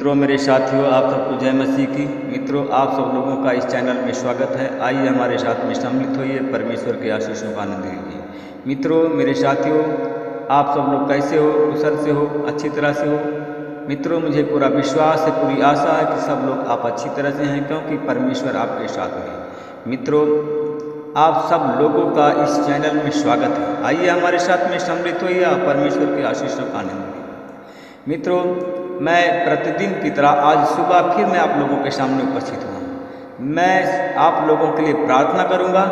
मित्रों, मेरे साथियों, आप सबको जय मसीह की। मित्रों, आप सब लोगों का इस चैनल में स्वागत है। आइए हमारे साथ में सम्मिलित होइए, परमेश्वर के आशीषों का आनंद लीजिए। मित्रों, मेरे साथियों, आप सब लोग कैसे हो? कुशल से हो? अच्छी तरह से हो? मित्रों, मुझे पूरा विश्वास है, पूरी आशा है कि सब लोग आप अच्छी तरह से हैं, क्योंकि परमेश्वर आपके साथ में है। मित्रों, आप सब लोगों का इस चैनल में स्वागत है। आइए हमारे साथ में सम्मिलित होइए और परमेश्वर के आशीषों का आनंद लीजिए। मित्रों, मैं प्रतिदिन की तरह आज सुबह फिर मैं आप लोगों के सामने उपस्थित हुआ। मैं आप लोगों के लिए प्रार्थना करूंगा।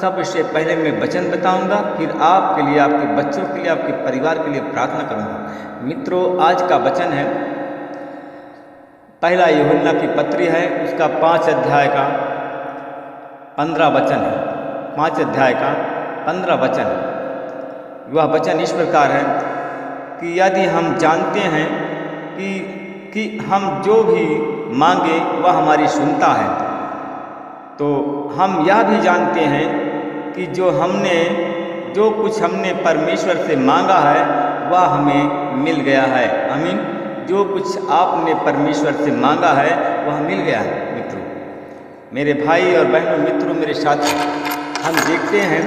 सबसे पहले मैं वचन बताऊंगा, फिर आपके लिए, आपके बच्चों के लिए, आपके परिवार के लिए प्रार्थना करूंगा। मित्रों, आज का वचन है पहला यूहन्ना की पत्री है, उसका 5 अध्याय का 15 वचन है। 5 अध्याय का 15 वचन। वह वचन इस प्रकार है कि यदि हम जानते हैं कि हम जो भी मांगे वह हमारी सुनता है, तो हम यह भी जानते हैं कि जो कुछ हमने परमेश्वर से मांगा है वह हमें मिल गया है। आमीन। जो कुछ आपने परमेश्वर से मांगा है वह मिल गया है। मित्रों, मेरे भाई और बहनों, मित्रों, मेरे साथ हम देखते हैं,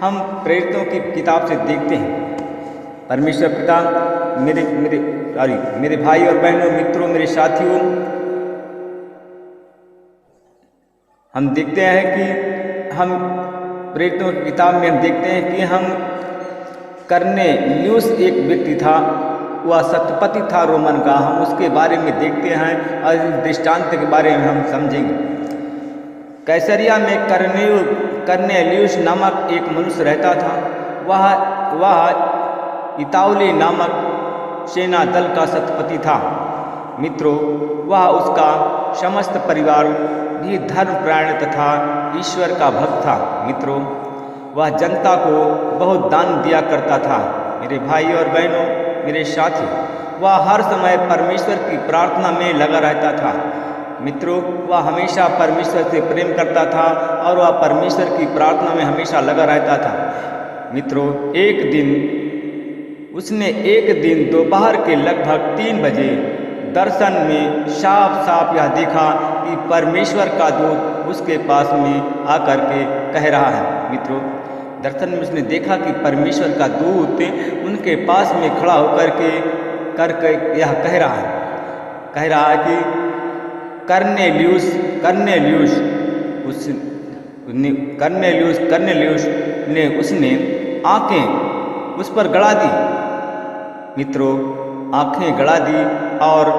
हम प्रेरितों की किताब से देखते हैं, परमेश्वर पिता, मेरे भाई और बहनों, मित्रों, मेरे साथियों, हम देखते हैं कि हम प्रेरितों की किताब में हम देखते हैं कि हम कर्नेलियुस एक व्यक्ति था, वह सतपति था रोमन का। हम उसके बारे में देखते हैं और इस दृष्टांत के बारे में हम समझेंगे। कैसरिया में कर्नेलियुस नामक एक मनुष्य रहता था। वह इताउली नामक सेना दल का सतपति था। मित्रों, वह उसका समस्त परिवार भी धर्मपरायण तथा ईश्वर का भक्त था। मित्रों, वह जनता को बहुत दान दिया करता था। मेरे भाई और बहनों, मेरे साथी, वह हर समय परमेश्वर की प्रार्थना में लगा रहता था। मित्रों, वह हमेशा परमेश्वर से प्रेम करता था और वह परमेश्वर की प्रार्थना में हमेशा लगा रहता था। मित्रों, उसने एक दिन दोपहर के लगभग 3 बजे दर्शन में साफ साफ यह देखा कि परमेश्वर का दूत उसके पास में आकर के कह रहा है। मित्रों, दर्शन में उसने देखा कि परमेश्वर का दूत उनके पास में खड़ा होकर के यह कह रहा है कि कर्नेलियुस ने उसने आंखें उस पर गड़ा दी। मित्रों, आंखें गड़ा दी और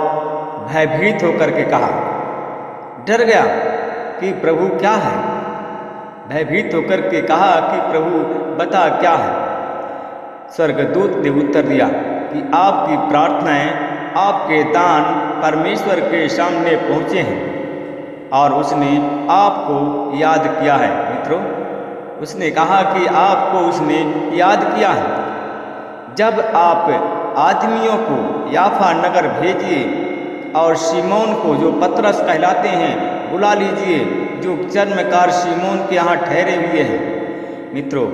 भयभीत होकर के कहा, डर गया कि प्रभु क्या है। भयभीत होकर के कहा कि प्रभु बता क्या है। स्वर्गदूत ने उत्तर दिया कि आपकी प्रार्थनाएं, आपके दान परमेश्वर के सामने पहुँचे हैं और उसने आपको याद किया है। मित्रों, उसने कहा कि आपको उसने याद किया है। जब आप आदमियों को याफा नगर भेजिए और शिमोन को, जो पतरस कहलाते हैं, बुला लीजिए, जो चर्मकार शिमोन के यहाँ ठहरे हुए हैं। मित्रों,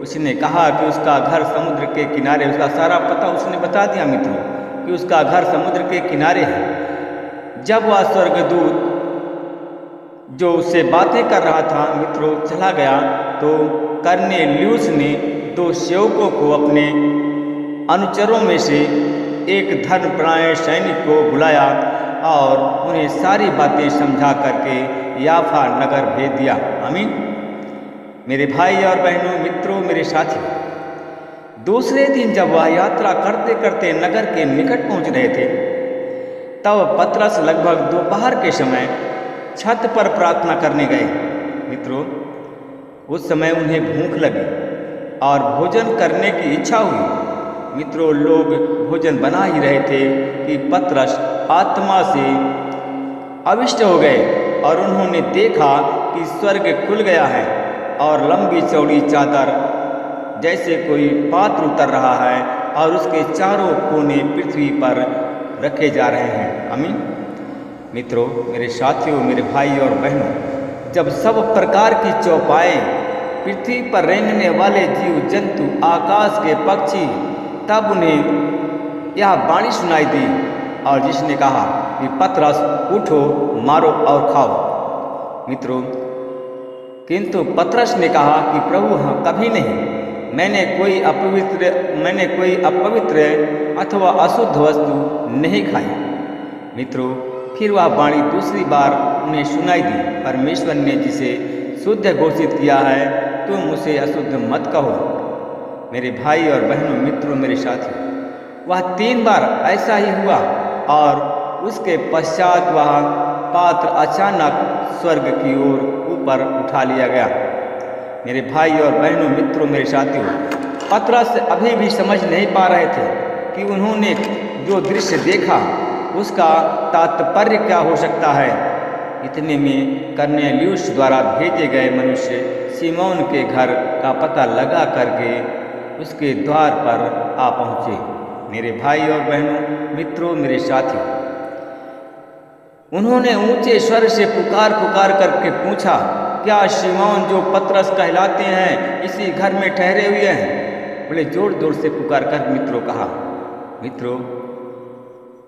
उसने कहा कि उसका घर समुद्र के किनारे, उसका सारा पता उसने बता दिया मित्रों कि उसका घर समुद्र के किनारे है। जब वह स्वर्गदूत जो उससे बातें कर रहा था मित्रों चला गया, तो कर्नेलियुस ने 2 सेवकों को, अपने अनुचरों में से एक धर्मपरायण सैनिक को बुलाया और उन्हें सारी बातें समझा करके याफा नगर भेज दिया। आमीन। मेरे भाई और बहनों, मित्रों, मेरे साथी, दूसरे दिन जब वह यात्रा करते करते नगर के निकट पहुंच रहे थे, तब पतरस लगभग दोपहर के समय छत पर प्रार्थना करने गए। मित्रों, उस समय उन्हें भूख लगी और भोजन करने की इच्छा हुई। मित्रों, लोग भोजन बना ही रहे थे कि पतरस आत्मा से अविष्ट हो गए और उन्होंने देखा कि स्वर्ग खुल गया है और लंबी चौड़ी चादर जैसे कोई पात्र उतर रहा है और उसके चारों कोने पृथ्वी पर रखे जा रहे हैं। आमीन। मित्रों, मेरे साथियों, मेरे भाई और बहनों, जब सब प्रकार की चौपाएं, पृथ्वी पर रेंगने वाले जीव जंतु, आकाश के पक्षी, तब उन्हें यह वाणी सुनाई दी और जिसने कहा कि पतरस उठो, मारो और खाओ। मित्रों, किंतु पतरस ने कहा कि प्रभु हाँ, कभी नहीं, मैंने कोई अपवित्र अथवा अशुद्ध वस्तु नहीं खाई। मित्रों, फिर वह वाणी दूसरी बार उन्हें सुनाई दी, परमेश्वर ने जिसे शुद्ध घोषित किया है तुम उसे अशुद्ध मत कहो। मेरे भाई और बहनों, मित्रों, मेरे साथी, वह 3 बार ऐसा ही हुआ और उसके पश्चात वह पात्र अचानक स्वर्ग की ओर ऊपर उठा लिया गया। मेरे भाई और बहनों, मित्रों, मेरे साथियों, पतरस अभी भी समझ नहीं पा रहे थे कि उन्होंने जो दृश्य देखा उसका तात्पर्य क्या हो सकता है। इतने में कर्नेलियुस द्वारा भेजे गए मनुष्य सिमोन के घर का पता लगा करके उसके द्वार पर आ पहुँचे। मेरे भाई और बहनों, मित्रों, मेरे साथियों, उन्होंने ऊंचे स्वर से पुकार करके पूछा, क्या शिमोन जो पतरस कहलाते हैं इसी घर में ठहरे हुए हैं? बड़े जोर जोर से पुकार कर मित्रों कहा। मित्रों,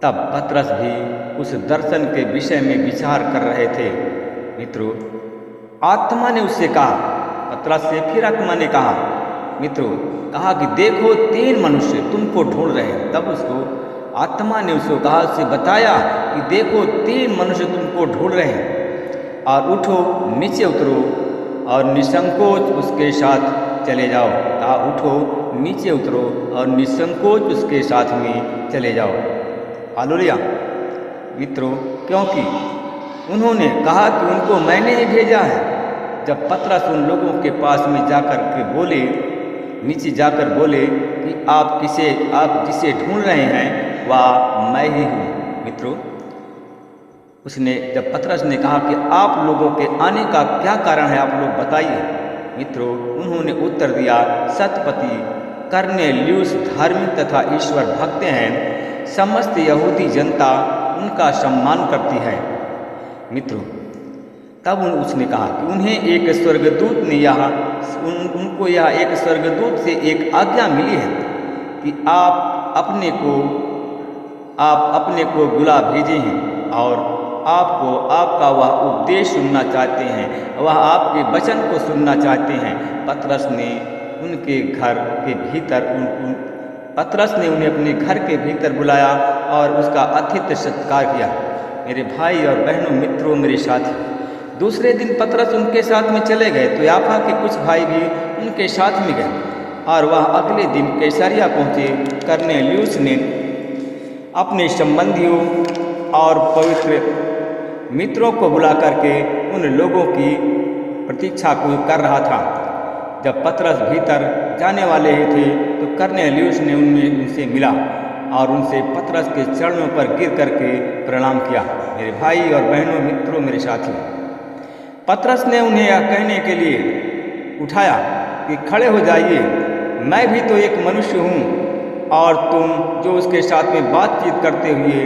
तब पतरस भी उस दर्शन के विषय में विचार कर रहे थे। मित्रों, आत्मा ने उससे कहा, पतरस से फिर आत्मा ने कहा, मित्रों, कहा कि देखो 3 मनुष्य तुमको ढूंढ रहे हैं। तब उसको आत्मा ने उसको कहा, उससे बताया कि देखो 3 मनुष्य तुमको ढूंढ रहे हैं और उठो, नीचे उतरो और निसंकोच उसके साथ चले जाओ। कहा उठो, नीचे उतरो और निसंकोच उसके साथ में चले जाओ। हालेलुया। मित्रों, क्योंकि उन्होंने कहा कि उनको मैंने ही भेजा है। जब पतरस उन लोगों के पास में जाकर के बोले, नीचे जाकर बोले कि आप जिसे ढूंढ रहे हैं वह मैं ही हूँ। मित्रों, उसने जब पतरस ने कहा कि आप लोगों के आने का क्या कारण है, आप लोग बताइए। मित्रों, उन्होंने उत्तर दिया, सतपति कर्नेलियुस धार्मिक तथा ईश्वर भक्त हैं, समस्त यहूदी जनता उनका सम्मान करती है। मित्रों, तब उसने कहा कि उन्हें एक स्वर्गदूत ने उनको एक स्वर्गदूत से एक आज्ञा मिली है कि आप अपने को बुला भेजे हैं और आपको आपका वह उपदेश सुनना चाहते हैं, वह आपके वचन को सुनना चाहते हैं। पतरस ने उन्हें अपने घर के भीतर बुलाया और उसका आतिथ्य सत्कार किया। मेरे भाई और बहनों, मित्रों, मेरे साथी, दूसरे दिन पतरस उनके साथ में चले गए तो याफा के कुछ भाई भी उनके साथ में गए और वह अगले दिन कैसरिया पहुँचे। कर्नेलियुस ने अपने संबंधियों और पवित्र मित्रों को बुला करके उन लोगों की प्रतीक्षा कर रहा था। जब पतरस भीतर जाने वाले ही थे तो कर्नेलियुस ने उनसे मिला और उनसे पतरस के चरणों पर गिर करके प्रणाम किया। मेरे भाई और बहनों, मित्रों, मेरे साथी, पतरस ने उन्हें यह कहने के लिए उठाया कि खड़े हो जाइए, मैं भी तो एक मनुष्य हूँ और तुम जो उसके साथ में बातचीत करते हुए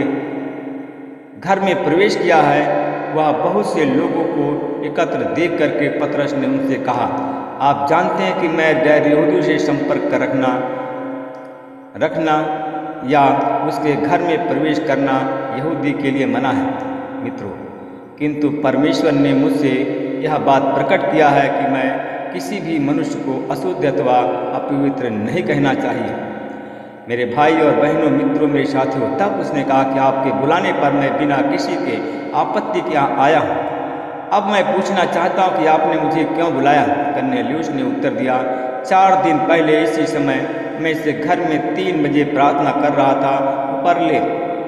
घर में प्रवेश किया है वह बहुत से लोगों को एकत्र देख करके पतरस ने उनसे कहा, आप जानते हैं कि मैं गैर यहूदियों से संपर्क रखना या उसके घर में प्रवेश करना यहूदी के लिए मना है। मित्रों, किंतु परमेश्वर ने मुझसे यह बात प्रकट किया है कि मैं किसी भी मनुष्य को अशुद्ध अथवा अपवित्र नहीं कहना चाहिए। मेरे भाई और बहनों, मित्रों, मेरे साथियों, तब उसने कहा कि आपके बुलाने पर मैं बिना किसी के आपत्ति के यहाँ आया हूँ। अब मैं पूछना चाहता हूँ कि आपने मुझे क्यों बुलाया? कर्नेलियुस ने उत्तर दिया, 4 दिन पहले इसी समय मैं इस घर में 3 बजे प्रार्थना कर रहा था। उपरले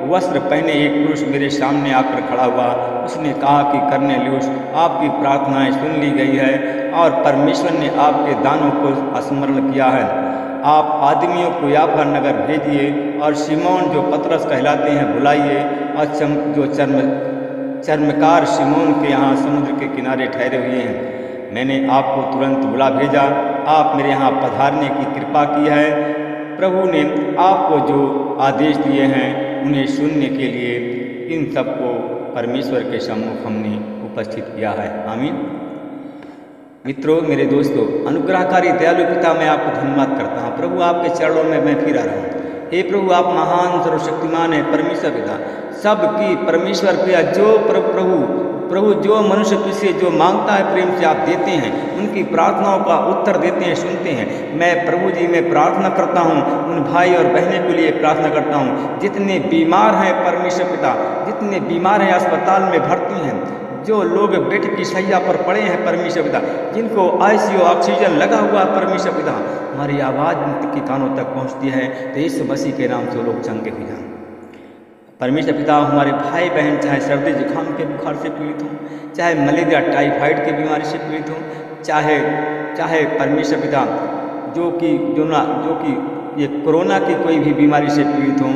वस्त्र पहने एक पुरुष मेरे सामने आकर खड़ा हुआ। उसने कहा कि कर्नेलियुस, आपकी प्रार्थनाएं सुन ली गई है और परमेश्वर ने आपके दानों को स्मरण किया है। आप आदमियों को याफा नगर भेजिए और शिमोन जो पतरस कहलाते हैं बुलाइए और जो चर्मकार शिमोन के यहाँ समुद्र के किनारे ठहरे हुए हैं। मैंने आपको तुरंत बुला भेजा, आप मेरे यहाँ पधारने की कृपा की है। प्रभु ने आपको जो आदेश दिए हैं उन्हें सुनने के लिए इन सबको परमेश्वर के सम्मुख हमने उपस्थित किया है। आमीन। मित्रों, मेरे दोस्तों, अनुग्रहकारी दयालु पिता, मैं आपको धन्यवाद करता हूँ। प्रभु, आपके चरणों में मैं फिर आ रहा हूँ। हे प्रभु, आप महान सर्वशक्तिमान हैं, परमेश्वर पिता। सबकी परमेश्वर पिता जो प्रभु जो मनुष्य से जो मांगता है प्रेम से आप देते हैं, उनकी प्रार्थनाओं का उत्तर देते हैं, सुनते हैं। मैं प्रभु जी में प्रार्थना करता हूँ, उन भाई और बहनों के लिए प्रार्थना करता हूँ जितने बीमार हैं परमेश्वर पिता, जितने बीमार हैं अस्पताल में भर्ती हैं, जो लोग बेड की शैया पर पड़े हैं परमेश्वर पिता, जिनको आईसीयू ऑक्सीजन लगा हुआ है परमेश्वर पिता, हमारी आवाज़ उनके कानों तक पहुँचती है तो यीशु मसीह के नाम से वो लोग चंगे हो जाएं। परमेश्वर पिता, हमारे भाई बहन चाहे सर्दी जुकाम के बुखार से पीड़ित हों, चाहे मलेरिया टाइफाइड की बीमारी से पीड़ित हों, चाहे परमेश्वर पिता जो कि ये कोरोना की कोई भी बीमारी से पीड़ित हों,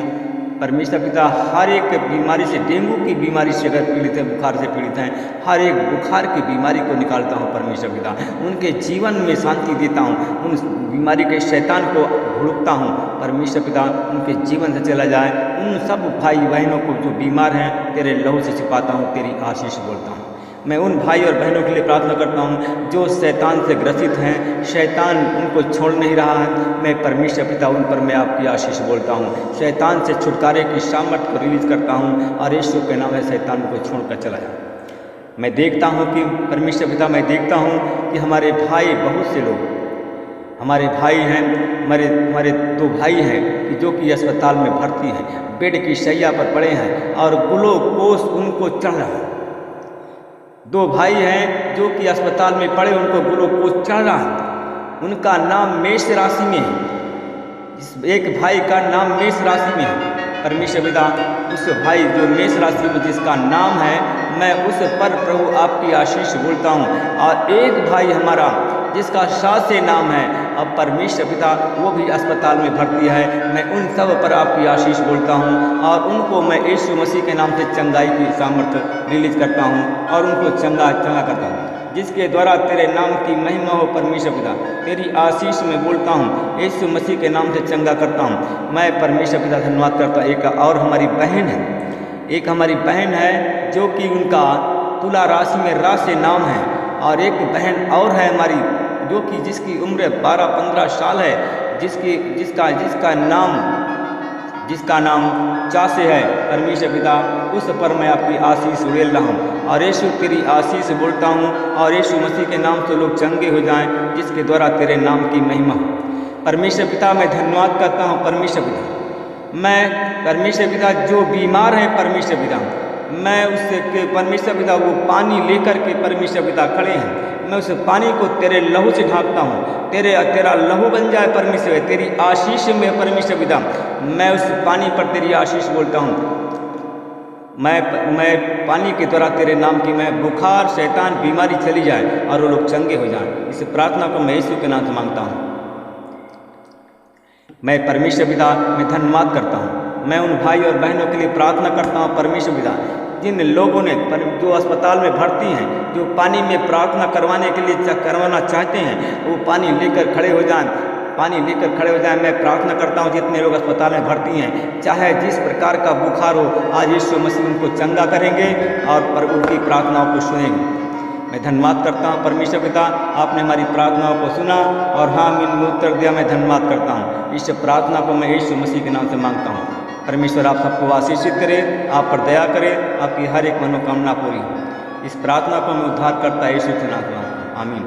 परमेश्वर पिता हर एक बीमारी से, डेंगू की बीमारी से अगर पीड़ित है, बुखार से पीड़ित हैं, हर एक बुखार की बीमारी को निकालता हूँ परमेश्वर पिता, उनके जीवन में शांति देता हूँ, उन बीमारी के शैतान को भुड़कता हूँ परमेश्वर पिता, उनके जीवन से चला जाए। उन सब भाई बहनों को जो बीमार हैं तेरे लहू से छिपाता हूँ, तेरी आशीष बोलता हूँ। मैं उन भाई और बहनों के लिए प्रार्थना करता हूँ जो शैतान से ग्रसित हैं, शैतान उनको छोड़ नहीं रहा है, मैं परमेश्वर पिता उन पर मैं आपकी आशीष बोलता हूँ, शैतान से छुटकारे की सामर्थ को रिलीज करता हूँ और यीशु के नाम में शैतान को छोड़कर चला जाए। मैं देखता हूँ कि परमेश्वर पिता, मैं देखता हूँ कि हमारे भाई, बहुत से लोग हमारे भाई हैं, हमारे 2 भाई हैं कि जो कि अस्पताल में भर्ती हैं, बेड की शैया पर पड़े हैं और ग्लूकोज उनको चढ़ रहा है। 2 भाई हैं जो कि अस्पताल में पड़े, उनको ग्लूकोज चढ़ रहा है। उनका नाम मेष राशि में है, एक भाई का नाम मेष राशि में है परमेश्वर पिता, उस भाई जो मेष राशि में जिसका नाम है, मैं उस पर प्रभु आपकी आशीष बोलता हूँ। और एक भाई हमारा जिसका 7 से नाम है, अब परमेश्वर पिता वो भी अस्पताल में भर्ती है, मैं उन सब पर आपकी आशीष बोलता हूँ और उनको मैं यीशु मसीह के नाम से चंगाई की सामर्थ्य रिलीज करता हूँ और उनको चंगा करता हूँ, जिसके द्वारा तेरे नाम की महिमा हो परमेश्वर पिता, तेरी आशीष में बोलता हूँ, यीशु मसीह के नाम से चंगा करता हूँ। मैं परमेश्वर पिता धन्यवाद करता हूँ। एक और हमारी बहन है, एक हमारी बहन है जो कि उनका तुला राशि में रा से नाम है, और एक बहन और है हमारी जो कि जिसकी उम्र 12-15 साल है, जिसका नाम चा से है परमेश्वर पिता, उस पर मैं आपकी आशीष उड़ेल रहा हूँ और यीशु तेरी आशीष बोलता हूँ और यीशु मसीह के नाम से लोग चंगे हो जाएं, जिसके द्वारा तेरे नाम की महिमा हो परमेश्वर पिता। मैं धन्यवाद करता हूँ परमेश्वर पिता, मैं परमेश्वर पिता जो बीमार है परमेश्वर पिता, मैं उससे परमेश्वर पिता वो पानी लेकर के परमेश्वर पिता खड़े हैं, मैं उस पानी को तेरे लहू से ढांकता हूँ, तेरा लहू बन जाए परमेश्वर, तेरी आशीष में परमेश्वर पिता, मैं उस पानी पर तेरी आशीष बोलता हूँ। मैं पानी के द्वारा तेरे नाम की मैं बुखार, शैतान, बीमारी चली जाए और वो लोग चंगे हो जाएं। इस प्रार्थना को मैं यीशु के नाम से मांगता हूँ। मैं परमेश्वर पिता में धन्यवाद करता हूँ। मैं उन भाई और बहनों के लिए प्रार्थना करता हूँ परमेश्वर पिता, जिन लोगों ने जो अस्पताल में भर्ती हैं, जो पानी में प्रार्थना करवाना चाहते हैं, वो पानी लेकर खड़े हो जाएं, मैं प्रार्थना करता हूँ जितने लोग अस्पताल में भर्ती हैं, चाहे जिस प्रकार का बुखार हो, आज यीशु मसीह उनको चंगा करेंगे और उनकी प्रार्थनाओं को सुनेंगे। मैं धन्यवाद करता हूँ परमेश्वर पिता, आपने हमारी प्रार्थनाओं को सुना और हाँ में उत्तर दिया। मैं धन्यवाद करता हूँ। इस प्रार्थना को मैं यीशु मसीह के नाम से मांगता हूँ। परमेश्वर आप सबको आशीषित करे, आप पर दया करे, आपकी हर एक मनोकामना पूरी हो। इस प्रार्थना को मैं उद्धार करता यीशु के नाम से मांगता हूँ। आमीन।